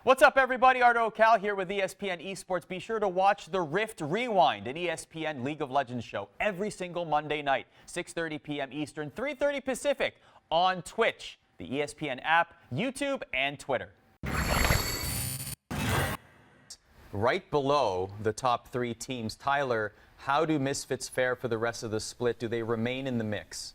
What's up, everybody? Ardo Cal here with ESPN Esports. Be sure to watch the Rift Rewind, an ESPN League of Legends show every single Monday night, 6:30 p.m. Eastern, 3:30 Pacific on Twitch, the ESPN app, YouTube, and Twitter. Right below the top three teams, Tyler, how do Misfits fare for the rest of the split? Do they remain in the mix?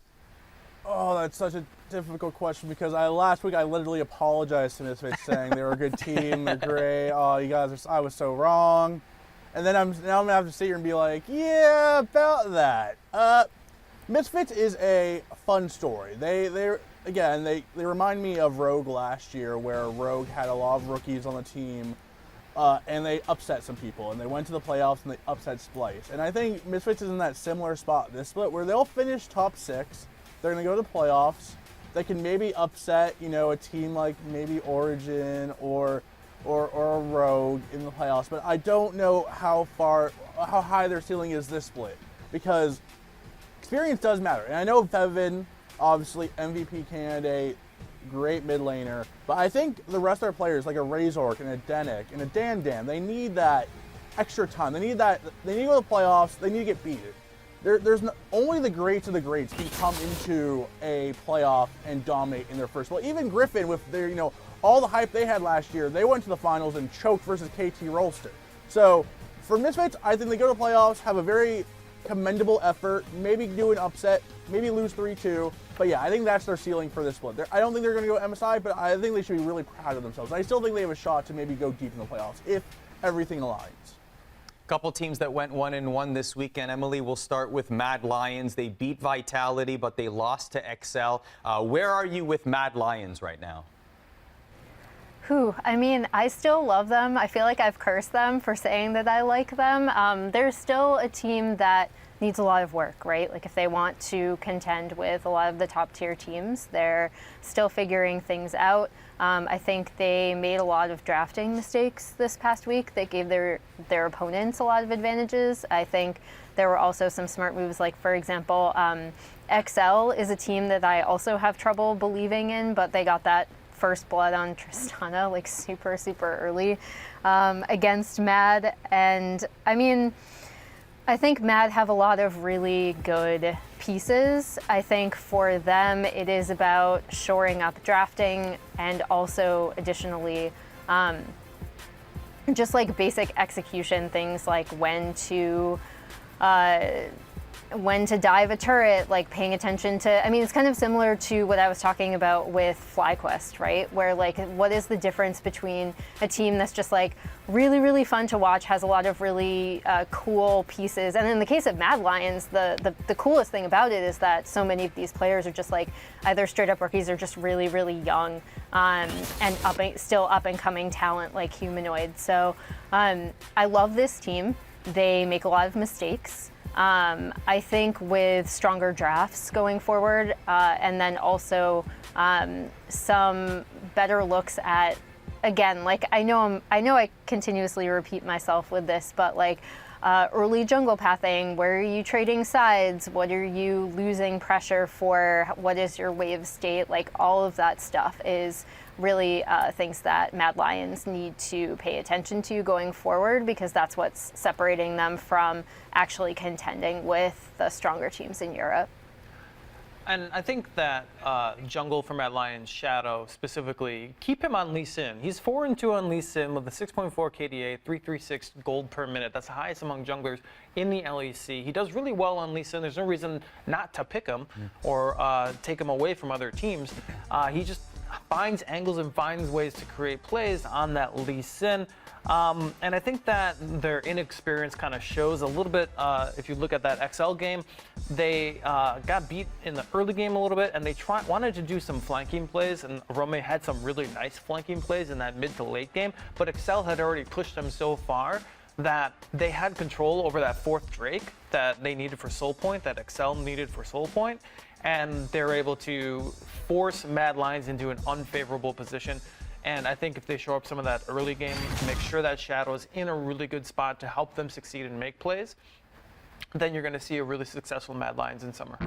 Oh, that's such a difficult question because last week I literally apologized to Misfits saying they were a good team, they're great. Oh, you guys, I was so wrong. And then now I'm gonna have to sit here and be like, yeah, about that. Misfits is a fun story. They remind me of Rogue last year, where Rogue had a lot of rookies on the team, and they upset some people, and they went to the playoffs and they upset Splice. And I think Misfits is in that similar spot this split where they'll finish top 6. They're going to go to the playoffs. They can maybe upset, a team like maybe Origin or Rogue in the playoffs. But I don't know how high their ceiling is this split, because experience does matter. And I know Fevin, obviously MVP candidate, great mid laner. But I think the rest of their players, like a Razork and a Denick and a Dan, they need that extra time. They need to go to the playoffs. They need to get beaten. Only the greats of the greats can come into a playoff and dominate in their first. Well, even Griffin, with their, all the hype they had last year, they went to the finals and choked versus KT Rolster. So for Misfits, I think they go to the playoffs, have a very commendable effort, maybe do an upset, maybe lose 3-2. But yeah, I think that's their ceiling for this split. I don't think they're going to go MSI, but I think they should be really proud of themselves. I still think they have a shot to maybe go deep in the playoffs if everything aligns. Couple teams that went 1-1 this weekend. Emily, we'll start with MAD Lions. They beat Vitality, but they lost to Excel. Where are you with MAD Lions right now? I mean, I still love them. I feel like I've cursed them for saying that I like them. They're still a team that needs a lot of work, right? Like, if they want to contend with a lot of the top tier teams, they're still figuring things out. I think they made a lot of drafting mistakes this past week that gave their opponents a lot of advantages. I think there were also some smart moves, like, for example, XL is a team that I also have trouble believing in, but they got that first blood on Tristana like super early against MAD. And I mean, I think MAD have a lot of really good pieces. I think for them it is about shoring up drafting and also additionally just like basic execution things, like when to dive a turret, like paying attention to, I mean, it's kind of similar to what I was talking about with FlyQuest, right? Where, like, what is the difference between a team that's just like really fun to watch, has a lot of really cool pieces, and in the case of MAD Lions, the coolest thing about it is that so many of these players are just like either straight up rookies or just really young and still up and coming talent like Humanoid. So I love this team. They make a lot of mistakes. I think with stronger drafts going forward, and then also some better looks at, again, like I know I continuously repeat myself with this, but like early jungle pathing, where are you trading sides? What are you losing pressure for? What is your wave state? Like, all of that stuff is really things that MAD Lions need to pay attention to going forward, because that's what's separating them from actually contending with the stronger teams in Europe. And I think that jungle for MAD Lions, Shadow specifically, keep him on Lee Sin. He's 4-2 on Lee Sin with a 6.4 KDA, 336 gold per minute. That's the highest among junglers in the LEC. He does really well on Lee Sin. There's no reason not to pick him or take him away from other teams. He just finds angles and finds ways to create plays on that Lee Sin. And I think that their inexperience kind of shows a little bit. If you look at that XL game, they got beat in the early game a little bit, and they wanted to do some flanking plays, and Rome had some really nice flanking plays in that mid to late game, but XL had already pushed them so far that they had control over that fourth Drake that they needed for Soul Point, that XL needed for Soul Point, and they're able to force MAD Lions into an unfavorable position. And I think if they show up some of that early game, make sure that Shadow is in a really good spot to help them succeed and make plays, then you're going to see a really successful MAD Lions in summer.